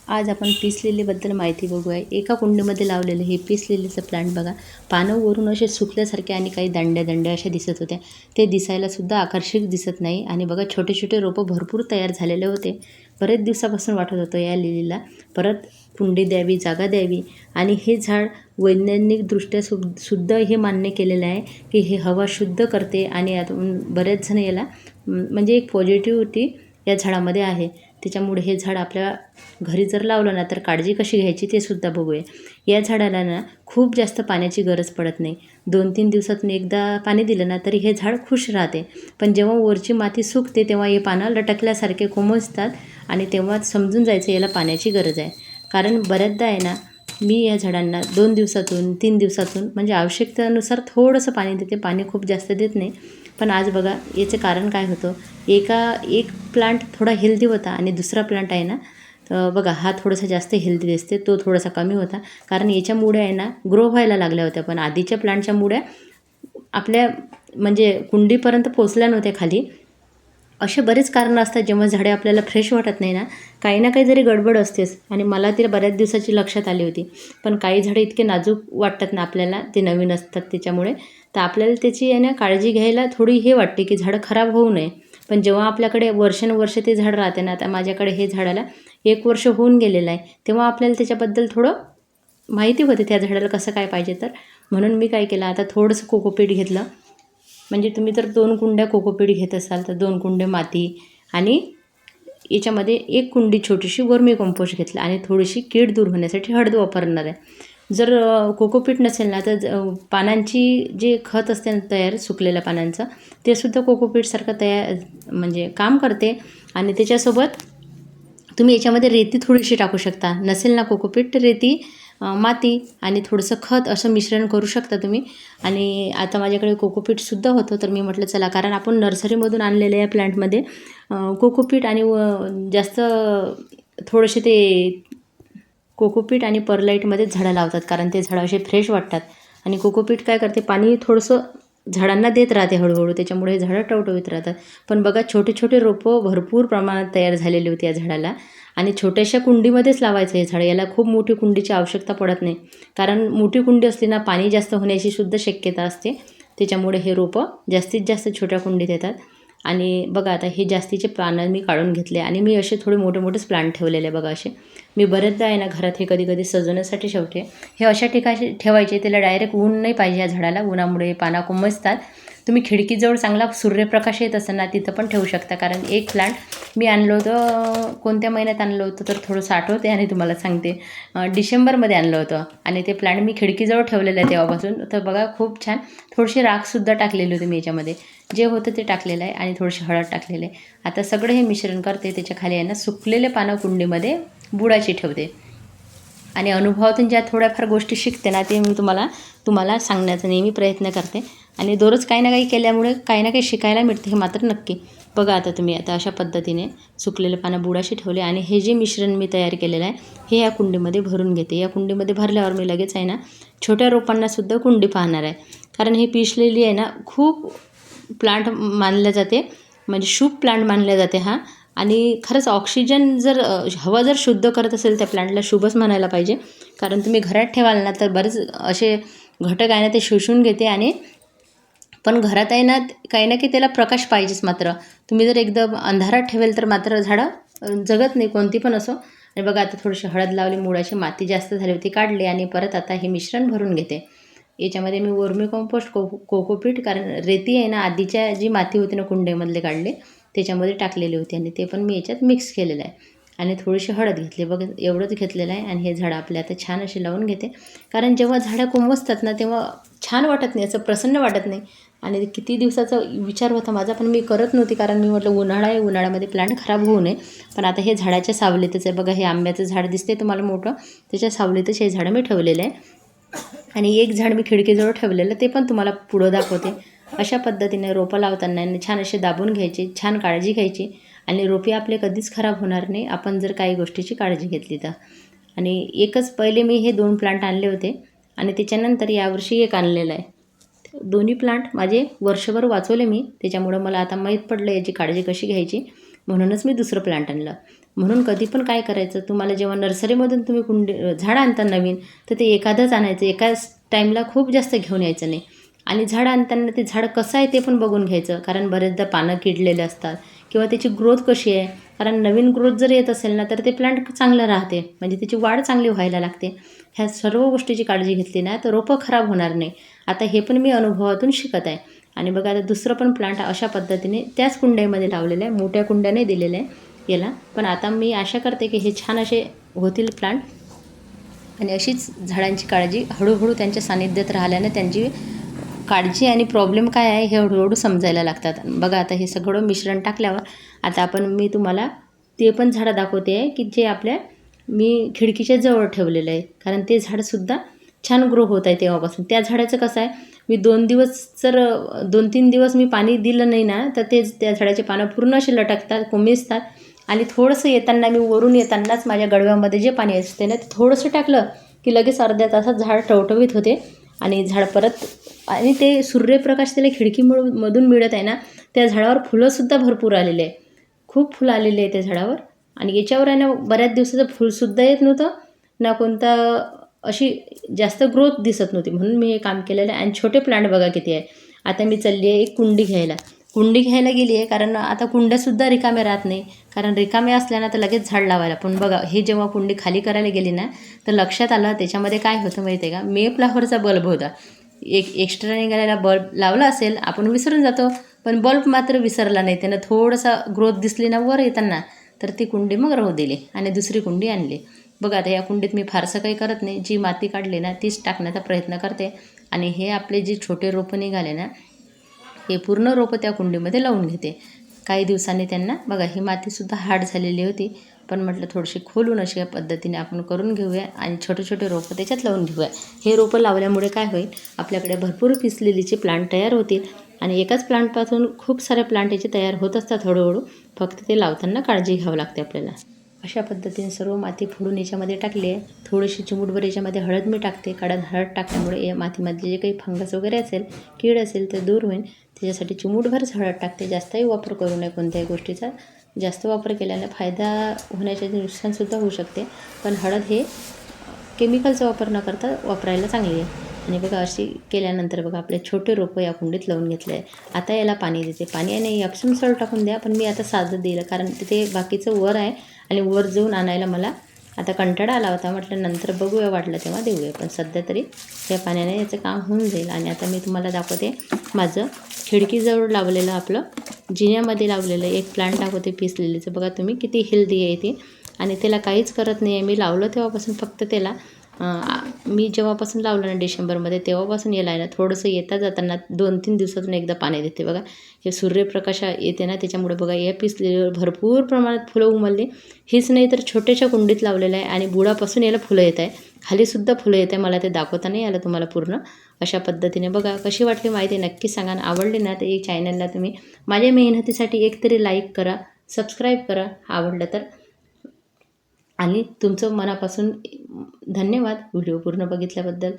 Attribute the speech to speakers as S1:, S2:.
S1: आज आपण पीस लिलीबद्दल माहिती बघूया। एका कुंडीमध्ये लावलेलं हे पीस लिलीचं प्लांट बघा, पानं वरून असे सुकल्यासारखे आणि काही दांड्या अशा दिसत होत्या। ते दिसायलासुद्धा आकर्षक दिसत नाही आणि बघा छोटे छोटे रोपं भरपूर तयार झालेले होते। बरेच दिवसापासून वाटत होतं या लिलीला परत कुंडी द्यावी, जागा द्यावी आणि हे झाड वैज्ञानिकदृष्ट्या सुद्धा हे मान्य केलेलं आहे की हे हवा शुद्ध करते आणि बरेच जण याला म्हणजे एक पॉझिटिव्हिटी या झाडामध्ये आहे। त्याच्यामुळे हे झाड आपल्या घरी जर लावलं ना तर काळजी कशी घ्यायची ते सुद्धा बघूया। या झाडाला ना खूप जास्त पाण्याची गरज पडत नाही। 2-3 दिवसातून एकदा पाणी दिलं ना तरी हे झाड खुश राहते। पण जेव्हा वरची माती सुकते तेव्हा हे पानं लटकल्यासारखे कोमेजतात आणि तेव्हा समजून जायचं याला पाण्याची गरज आहे। कारण बऱ्याचदा आहे ना मी या झाडांना 2 दिवसातून 3 दिवसातून म्हणजे आवश्यकतेनुसार थोडंसं पाणी देते। पाणी खूप जास्त देत नाही। पण आज बघा याचं कारण काय होतं, एक प्लांट थोडा हेल्दी होता आणि दुसरा प्लांट आहे ना तर बघा हा थोडासा जास्त हेल्दी दिसते, तो थोडासा कमी होता। कारण याच्या मुळ्या आहे ना ग्रो व्हायला लागल्या होत्या, पण आधीच्या प्लांटच्या मुळ्या आपल्या म्हणजे कुंडीपर्यंत पोचल्या नव्हत्या खाली। असे बरेच कारणं असतात जेव्हा झाडे आपल्याला फ्रेश वाटत नाही ना, काही ना काही जरी गडबड असतेच आणि मला ती बऱ्याच दिवसाची लक्षात आली होती। पण काही झाडे इतके नाजूक वाटतात ना आपल्याला, ते नवीन असतात त्याच्यामुळे, तर आपल्याला त्याची आहे ना काळजी घ्यायला थोडी हे वाटते की झाडं खराब होऊ नये। पण जेव्हा आपल्याकडे वर्षानुवर्ष ते झाड राहते ना, आता माझ्याकडे हे झाडाला 1 वर्ष होऊन गेलेलं आहे, तेव्हा आपल्याला त्याच्याबद्दल थोडं माहिती होते त्या झाडाला कसं काय पाहिजे। तर म्हणून मी काय केलं, आता थोडंसं कोकोपीट घेतलं। म्हणजे तुम्ही जर 2 कुंड्या कोकोपीट घेत असाल तर 2 कुंड्या माती आणि याच्यामध्ये 1 कुंडी छोटीशी वर्मी कंपोस्ट घेतलं आणि थोडीशी कीड दूर होण्यासाठी हळद वापरणार आहे। जर कोकोपीट नसेल ना तर पानांची जे खत असते ना तयार सुकलेल्या पानांचं, ते सुद्धा कोकोपीटसारखं म्हणजे काम करते। आणि त्याच्यासोबत तुम्ही याच्यामध्ये रेती थोडीशी टाकू शकता। नसेल ना कोकोपीट तर रेती, माती आणि थोडंसं खत असं मिश्रण करू शकता तुम्ही। आणि आता माझ्याकडे कोकोपीटसुद्धा होतं, तर मी म्हटलं चला, कारण आपण नर्सरीमधून आणलेल्या या प्लांटमध्ये कोकोपीट आणि जास्त थोडेसे ते कोकोपीट आणि परलाईटमध्येच झाडं लावतात, कारण ते झाडं असे फ्रेश वाटतात। आणि कोकोपीट काय करते, पाणी थोडंसं झाडांना देत राहते हळूहळू, त्याच्यामुळे हे झाडं टवटवीत राहतात। पण बघा छोटे छोटे रोपं भरपूर प्रमाणात तयार झालेली होती या झाडाला आणि छोट्याशा कुंडीमध्येच लावायचं हे झाड। याला खूप मोठी कुंडीची आवश्यकता पडत नाही, कारण मोठी कुंडी असली ना पाणी जास्त होण्याची सुद्धा शक्यता असते। त्याच्यामुळे हे रोपं जास्तीत जास्त छोट्या कुंडीत येतात। आणि बघा आता हे जास्तीचे पानं मी काढून घेतले आणि मी असे थोडे मोठेच प्लांट ठेवलेले बघा असे। मी बरेचदा आहे ना घरात हे कधी सजवण्यासाठी ठेवते। हे अशा ठिकाणी ठेवायचे, त्याला डायरेक्ट ऊन नाही पाहिजे या झाडाला, उन्हामुळे पानं कोमेजतात। तुम्ही खिडकीजवळ चांगला सूर्यप्रकाश येत असेल ना तिथं पण ठेवू शकता। कारण एक प्लांट मी आणलं होतं, कोणत्या महिन्यात आणलं होतं तर थोडंसं आठवते आणि तुम्हाला सांगते, डिसेंबरमध्ये आणलं होतं आणि ते प्लांट मी खिडकीजवळ ठेवलेलं आहे तेव्हापासून। तर बघा खूप छान थोडीशी राखसुद्धा टाकलेली होती मी याच्यामध्ये, जे होतं ते टाकलेलं आहे आणि थोडीशी हळद टाकलेली आहे। आता सगळं हे मिश्रण करते, त्याच्या खाली आहे ना सुकलेले पानं कुंडीमध्ये बुडाची ठेवते आणि अनुभवातून ज्या थोड्याफार गोष्टी शिकते ना ते मी तुम्हाला सांगण्याचा नेहमी प्रयत्न करते। आणि दररोज काही ना काही केल्यामुळे काही ना काही शिकायला मिळते, हे मात्र नक्की। बघा आता तुम्ही आता अशा पद्धतीने सुकलेले पानं बुडाशी ठेवले आणि हे जे मिश्रण मी तयार केलेलं आहे हे या कुंडीमध्ये भरून घेते। या कुंडीमध्ये भरल्यावर मी लगेच आहे ना छोट्या रोपांनासुद्धा कुंडी पाहणार आहे, कारण हे पीस लिली आहे ना खूप प्लांट मानलं जाते, म्हणजे शुभ प्लांट मानले जाते हा। आणि खरंच ऑक्सिजन जर हवा जर शुद्ध करत असेल त्या प्लांटला शुभच म्हणायला पाहिजे। कारण तुम्ही घरात ठेवाल ना तर बरेच असे घटक आहे ना ते शोषून घेते आणि पण घरात आहे ना काही ना काही त्याला प्रकाश पाहिजेच। मात्र तुम्ही जर एकदम अंधारात ठेवेल तर मात्र झाडं जगत नाही, कोणती पण असो। आणि बघा आता थोडीशी हळद लावली, मुळाची माती जास्त झाली होती काढली आणि परत आता हे मिश्रण भरून घेते। याच्यामध्ये मी वर्मी कंपोस्ट, कोकोपीट, कारण रेती आहे ना आधीच्या जी माती होती ना कुंडीमधले काढले त्याच्यामध्ये टाकलेली होती आणि ते पण मी याच्यात मिक्स केलेलं आहे आणि थोडीशी हळद घेतली। बघा एवढंच घेतलेलं आहे आणि हे झाडं आपले आता छान असे लावून घेते। कारण जेव्हा झाडं कोंबसतात ना तेव्हा छान वाटत नाही, असं प्रसन्न वाटत नाही। आणि किती दिवसाचा विचार होता माझा, पण मी करत नव्हती, कारण मी म्हटलं उन्हाळा आहे, उन्हाळ्यामध्ये प्लांट खराब होऊ नये। पण आता हे झाडाच्या सावलीतच आहे बघा, हे आंब्याचं झाड दिसते तुम्हाला मोठं, त्याच्या सावलीतच हे झाडं मी ठेवलेलं आहे। आणि एक झाड मी खिडकीजवळ ठेवलेलं, ते पण तुम्हाला पुढं दाखवते। अशा पद्धतीने रोपं लावताना छान असे दाबून घ्यायचे, छान काळजी घ्यायची आणि रोपे आपले कधीच खराब होणार नाही आपण जर काही गोष्टीची काळजी घेतली तर। आणि एकच पहिले मी हे 2 प्लांट आणले होते आणि त्याच्यानंतर यावर्षी एक आणलेलं आहे। दोन्ही प्लांट माझे वर्षभर वाचवले मी, त्याच्यामुळं मला आता माहीत पडलं याची काळजी कशी घ्यायची, म्हणूनच मी दुसरं प्लांट आणलं। म्हणून कधी पण काय करायचं, तुम्हाला जेव्हा नर्सरीमधून तुम्ही झाड आणता नवीन, तर ते एखादंच आणायचं, एकाच टाईमला खूप जास्त घेऊन यायचं नाही. आणि झाड आणताना ते झाड कसं आहे ते पण बघून घ्यायचं, कारण बरेचदा पानं किडलेले असतात किंवा त्याची ग्रोथ कशी आहे, कारण नवीन ग्रोथ जर येत असेल ना तर ते प्लांट चांगलं राहते, म्हणजे त्याची वाढ चांगली व्हायला लागते. ह्या सर्व गोष्टीची काळजी घेतली ना तर रोपं खराब होणार नाही. आता हे पण मी अनुभवातून शिकत आहे. आणि बघा आता दुसरं पण प्लांट अशा पद्धतीने त्याच कुंड्यामध्ये लावलेलं आहे, मोठ्या कुंड्याने दिलेलं आहे याला. पण आता मी आशा करते की हे छान असे होतील प्लांट. आणि अशीच झाडांची काळजी हळूहळू त्यांच्या सानिध्यात राहिल्याने त्यांची काळजी आणि प्रॉब्लेम काय आहे हे हळूहळू समजायला लागतात. बघा आता हे सगळं मिश्रण टाकल्यावर आता मी तुम्हाला ते पण झाडं दाखवते आहे की जे मी खिडकीच्या जवळ ठेवलेलं आहे, कारण ते झाडसुद्धा छान ग्रो होत आहे तेव्हापासून. त्या झाडाचं कसं आहे, मी 2-3 दिवस मी पाणी दिलं नाही ना तर त्या झाडाचे पानं पूर्ण असे लटकतात, कोमेजतात. आणि थोडंसं येताना मी वरून येतानाच माझ्या गडव्यामध्ये जे पाणी असते ना ते थोडंसं टाकलं की लगेच अर्ध्या तासात झाड टवटवीत होते. आणि झाड परत आणि ते सूर्यप्रकाश त्याला खिडकीमधून मिळत आहे ना, त्या झाडावर फुलंसुद्धा भरपूर आलेले आहे, खूप फुलं आलेले आहे त्या झाडावर. आणि याच्यावर आहे ना बऱ्याच दिवसाचं फुलसुद्धा येत नव्हतं ना, कोणता अशी जास्त ग्रोथ दिसत नव्हती. म्हणून मी हे काम केलेलं आहे. आणि छोटे प्लांट बघा किती आहे. आता मी चालली आहे एक कुंडी घ्यायला गेली आहे, कारण आता कुंड्यासुद्धा रिकाम्या राहत नाही, कारण रिकाम्या असल्या ना तर लगेच झाड लावायला. पण बघा हे जेव्हा कुंडी खाली करायला गेली ना तर लक्षात आलं त्याच्यामध्ये काय होतं माहिती आहे का, मे फ्लावरचा बल्ब होता. एक एक्स्ट्रा निघालेला बल्ब लावला असेल, आपण विसरून जातो, पण बल्ब मात्र विसरला नाही. त्यानं थोडंसा ग्रोथ दिसली ना वर येताना, तर ती कुंडी मग राहू दिली आणि दुसरी कुंडी आणली. बघा आता या कुंडीत मी फारसं काही करत नाही, जी माती काढली ना तीच टाकण्याचा प्रयत्न करते. आणि हे आपले जे छोटे रोपं निघाले ना हे पूर्ण रोपं त्या कुंडीमध्ये लावून घेते. काही दिवसांनी त्यांना बघा ही मातीसुद्धा हार्ड झालेली होती, पण म्हटलं थोडीशी खोलून अशा पद्धतीने आपण करून घेऊया आणि छोटे छोटे रोपं त्याच्यात लावून घेऊया. हे रोपं लावल्यामुळे काय होईल, आपल्याकडे भरपूर पिसलेलीचे प्लांट तयार होतील. आणि एकाच प्लांटपासून खूप साऱ्या प्लांट याचे तयार होत असतात हळूहळू, फक्त ते लावताना काळजी घ्यावी लागते आपल्याला. अशा पद्धतीने सर्व माती फोडून याच्यामध्ये टाकली आहे. थोडीशी चिमूटभर याच्यामध्ये हळद मी टाकते, कारण हळद टाकल्यामुळे या मातीमध्ये जे काही फंगस वगैरे असेल, कीड असेल ते दूर होईल. त्याच्यासाठी चिमूटभरच हळद टाकते, जास्तही वापर करू नये कोणत्याही गोष्टीचा. जास्त वापर केल्याने फायदा होण्याचे नुकसानसुद्धा होऊ शकते. पण हळद हे केमिकलचा वापर न करता वापरायला चांगली आहे. आणि बघा अशी केल्यानंतर बघा आपले छोटे रोपं या कुंडीत लावून घेतले आहे. आता याला पाणी देते. पाणी नाही एप्सम सॉल्ट टाकून द्या, पण मी आता साधं दिलं, कारण तिथे बाकीचं वर आहे आणि वर जाऊन आणायला मला आता कंटाळा आला होता. म्हटलं नंतर बघूया, वाटलं तेव्हा देऊया, पण सध्या तरी या पाण्याने याचं काम होऊन जाईल. आणि आता मी तुम्हाला दाखवते माझं खिडकीजवळ लावलेलं आपलं जिन्यामध्ये लावलेलं एक प्लांट दाखवते पिसलेलीचं. बघा तुम्ही किती हेल्दी आहे ते. आणि त्याला काहीच करत नाही आहे, मी लावलं तेव्हापासून फक्त त्याला मी जेव्हापासून लावलं ना डिसेंबरमध्ये, तेव्हापासून याला आहे ना थोडंसं येता जाताना 2-3 दिवसातून एकदा पाणी देते. बघा हे सूर्यप्रकाश येते ना त्याच्यामुळे बघा या पिसलेल्यावर भरपूर प्रमाणात फुलं उमलली. हेच नाही तर छोट्याशा कुंडीत लावलेलं आहे आणि बुडापासून याला फुलं येत आहे, खालीसुद्धा फुलं येत आहे. मला ते दाखवता नाही आलं तुम्हाला पूर्ण. अशा पद्धतीने बघा कशी वाटली माहिती नक्की सांगा. आवडली ना तर एक चॅनलला तुम्ही माझ्या मेहनतीसाठी एक तरी लाईक करा, सबस्क्राईब करा आवडलं तर. आणि तुमचं मनापासून धन्यवाद व्हिडिओ पूर्ण बघितल्याबद्दल.